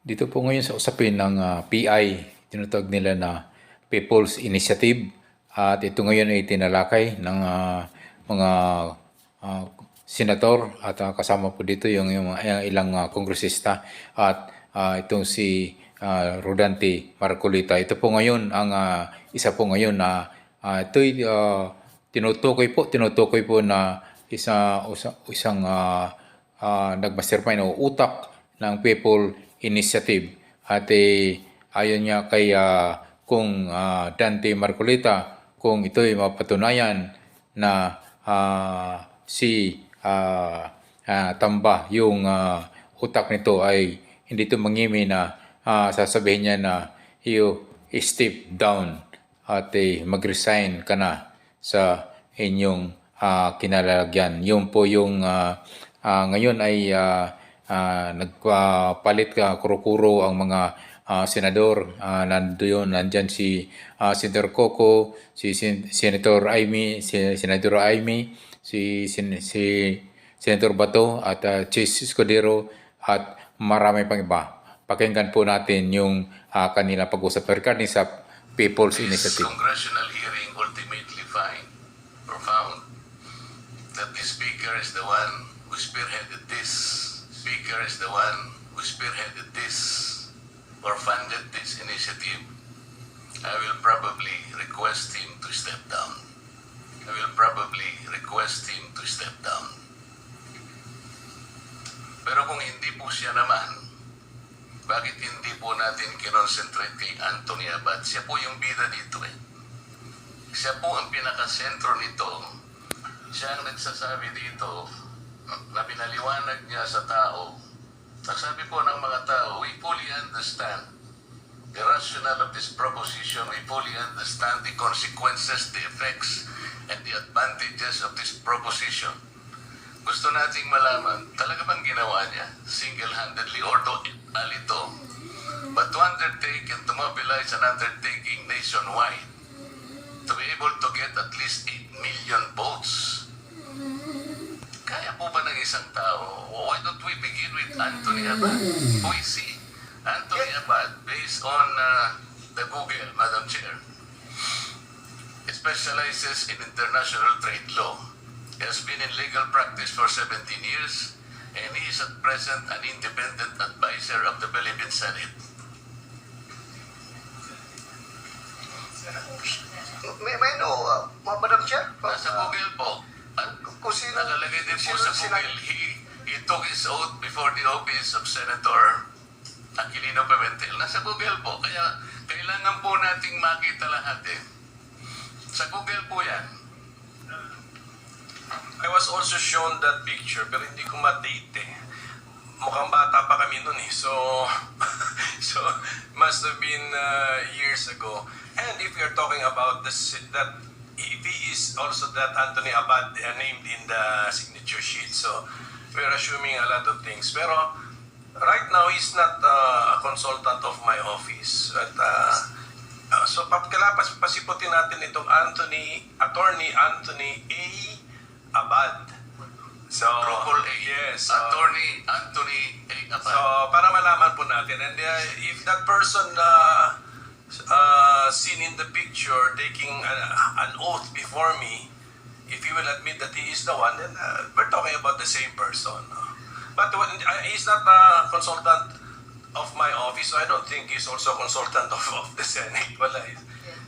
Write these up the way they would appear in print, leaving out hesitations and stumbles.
Dito po ngayon sa usapin ng PI, tinatawag nila na People's Initiative. At ito ngayon ay tinalakay ng mga senator at kasama po dito yung ilang kongresista at itong si Rodante Marcoleta. Ito po ngayon ang isa po ngayon na ito'y tinutukoy po na isang nagmastermind o utak ng People Initiative at ayon niya kay kung Dante Marcoleta kung ito ay mapatunayan na si Tamba yung utak nito ay hindi ito mangimi na sasabihin niya na you step down at mag-resign ka na sa inyong kinalalagyan. Yun po yung ngayon ay nagpalit kuro-kuro ang mga senador. Nandyan si Senator Coco, si Senator Aimee, si Senator Bato at Chase Escudero at marami pang iba. Pakinggan po natin yung kanilang pag-usap regarding sa People's Initiative. Congressional hearing ultimately found that the Speaker is the one who spearheaded this. Speaker is the one who spearheaded this or funded this initiative. I will probably request him to step down. Pero kung hindi po siya naman, bakit hindi po natin kinonsentrate kay Anthony Abad? Siya po yung bida dito eh. Siya po ang pinakasentro nito. Siya ang nagsasabi dito na pinaliwanag niya sa tao. Sabi po ng mga tao, we fully understand the rationale of this proposition. We fully understand the consequences, the effects, and the advantages of this proposition. Gusto nating malaman, talaga bang ginawa niya single-handedly or alito? But to undertake and to mobilize an undertaking nationwide, to be able to get at least 8 million votes, kaya po ba ng isang tao? Why don't we begin with Anthony Abad? Who is he? Anthony Abad, based on the Google, Madam Chair, specializes in international trade law. He has been in legal practice for 17 years, and he is at present an independent advisor of the Philippine Senate. May know, Madam Chair? Nasa Google po. At Kung sino, nakalagay din po sa Google, he took his oath before the office of Senator Aquilino Pimentel. Nasa Google po. Kaya kailangan po nating makita lahat eh. Sa Google po yan. I was also shown that picture pero hindi ko ma-date eh. Mukhang bata pa kami nun eh. So must have been years ago. And if you're talking about this, that if he is also that Anthony Abad named in the signature sheet, so we're assuming a lot of things. Pero right now, he's not a consultant of my office. But, so pasiputin natin itong Attorney Anthony A. Abad. So, Triple A. Yes. Attorney Anthony A. Abad. So, para malaman po natin. And if that person seen in the picture taking an oath before me, if he will admit that he is the one, then we're talking about the same person. But he's not a consultant of my office, so I don't think he's also a consultant of the Senate. Wala.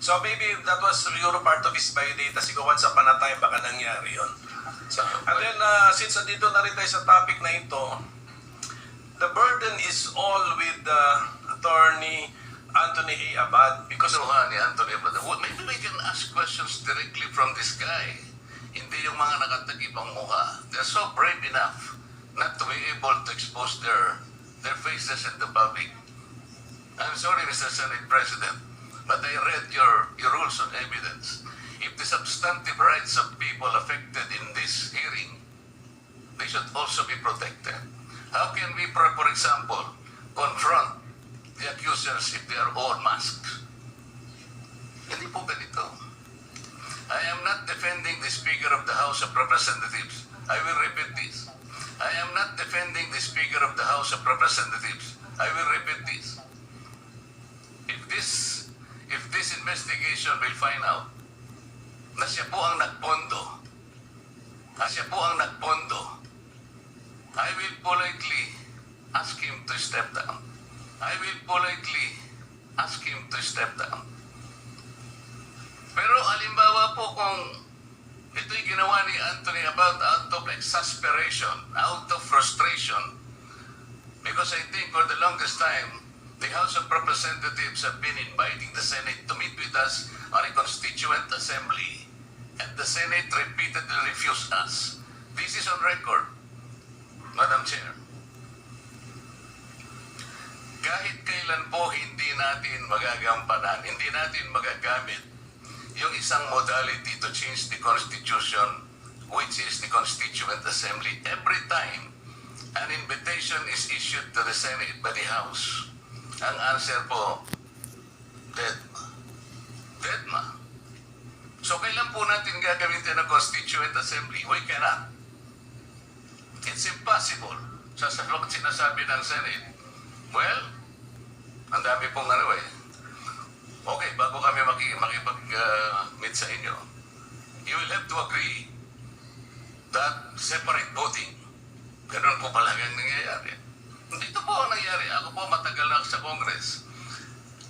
So maybe that was siguro part of his biodata. Siguro once upon a time, baka nangyari yun. So, and then, since andito na rin tayo sa topic na ito, the burden is all with Attorney Anthony A. Abad because Ni Anthony Abad. Maybe we can ask questions directly from this guy. Hindi yung mga nakatagib ang mukha. They're so brave enough not to be able to expose their faces in the public. I'm sorry, Mr. Senate President, but I read your rules on evidence. If the substantive rights of people affected in this hearing, they should also be protected. How can we, for example, confront the accusers if they are all masked? Hindi po ganito. I am not defending the Speaker of the House of Representatives. I will repeat this. I am not defending the Speaker of the House of Representatives. I will repeat this. If this if this investigation will find out na siya po ang nagpondo, I will politely ask him to step down. I will politely ask him to step down. Pero alimbawa po kung ito'y ginawa ni Anthony about out of exasperation, out of frustration, because I think for the longest time, the House of Representatives have been inviting the Senate to meet with us on a constituent assembly, and the Senate repeatedly refused us. This is on record, Madam Chair. Kahit kailan po hindi natin magagampanan, hindi natin magagamit yung isang modality to change the Constitution, which is the Constituent Assembly. Every time an invitation is issued to the Senate by the House, ang answer po, dead ma. Dead ma. So kailan po natin gagamitin ang Constituent Assembly? We cannot. It's impossible. Sa sinasabi ng Senate, well, ang dami pong ano eh. Okay, bago kami makipag-meet sa inyo, you will have to agree that separate voting. Ganun po palagang nangyayari. Dito po ang nangyayari. Ako po matagal na sa Congress.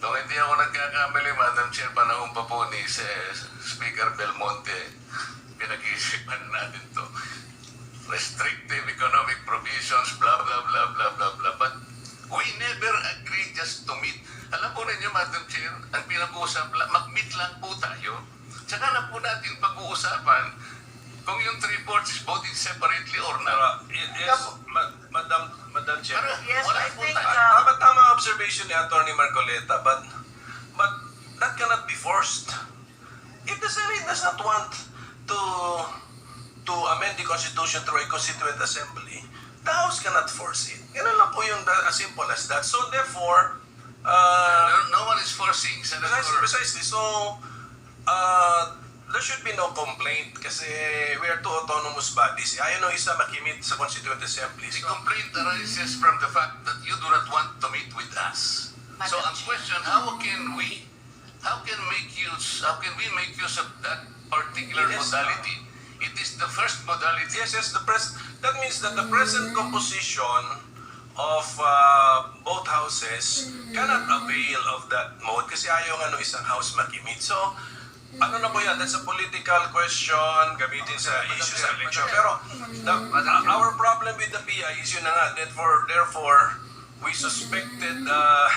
Nung hindi ako nagkakamali, Madam Chair, panahon pa po ni Speaker Belmonte, pinag-iisipan natin to. Restrictive economic provisions, blah, blah, blah, blah, blah, blah. But we never agreed just to meet. Alam po ninyo, Madam Chair, ang pinag-uusap, mag-meet lang po tayo. Tsaka na po natin pag-uusapan kung yung 3/4 is voted separately or not. Yes, Madam Chair. Pero Yes, wala I po think, tayo. Tama observation ni Attorney Marcoleta, but that cannot be forced. If the Senate does not want to amend the Constitution through a Constituent Assembly, the House cannot force it. Ganun lang po yung as simple as that. So therefore, No one is forcing, Senator. precisely. So, there should be no complaint kasi we are two autonomous bodies. Ayaw nung isa makimit sa Constituent Assembly. The complaint arises from the fact that you do not want to meet with us. So ang question, how can we make use of that particular Yes. modality? It is the first modality. Yes, that means that the present composition of both houses cannot avail of that mode kasi ayaw nga nung isang house makimit. So, ano na po yan? That's a political question, gamitin sa issue sa election. Pero, our problem with the PI is yun na nga. Therefore, we suspected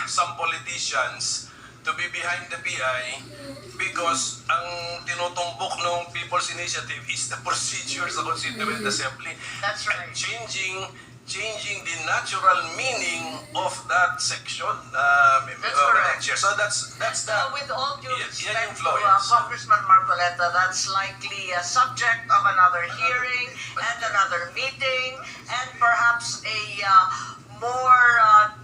some politicians to be behind the PI because ang tinutumbok ng People's Initiative is the procedure sa Constituent Assembly. That's right. And changing the natural meaning of that section. Madam correct. Chair. So that's that. With all due Yan respect yung to flow, yes. Congressman Marcoleta, that's likely a subject of another hearing and another meeting and perhaps a more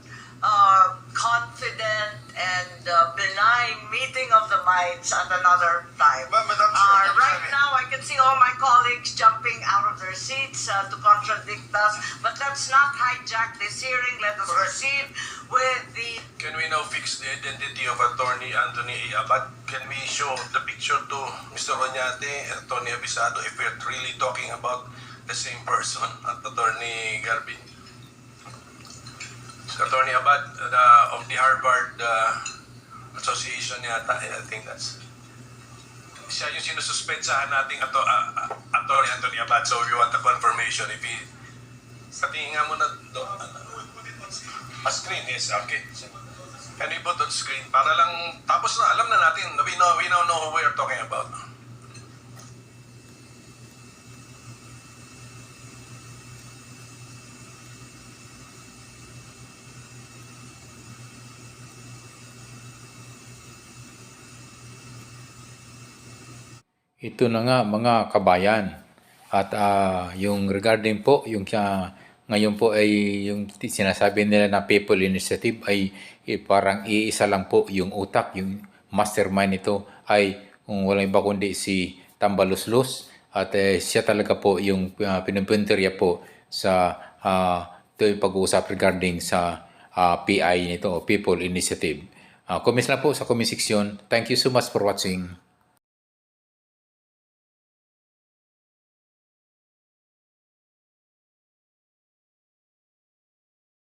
confident and benign meeting of the minds at another time. Madam Chair, Right now, I can see all my colleagues jumping out of their seats to contradict us, but let's not hijack this hearing. Let us proceed with the Can we now fix the identity of Attorney Anthony A. Abad? Can we show the picture to Mr. Onyate and Attorney Abisado if we're really talking about the same person at Attorney Garbin? Attorney Abad of the Harvard Association yata, I think that's siya yung sinususpetsahan nating Attorney Anthony Abad. So we want a confirmation if he patingin nga muna doon. Screen, yes, okay. Can we put on screen para lang tapos na alam na natin, we now know who we are talking about. Ito na nga mga kabayan. At yung regarding po, yung ngayon po ay yung sinasabi nila na People Initiative ay parang iisa lang po yung utak, yung mastermind nito ay kung walang iba kundi si Tamba at siya talaga po yung pinupunterya po sa ito yung pag-uusap regarding sa PI nito, People Initiative. Comments lang po sa comment section. Thank you so much for watching.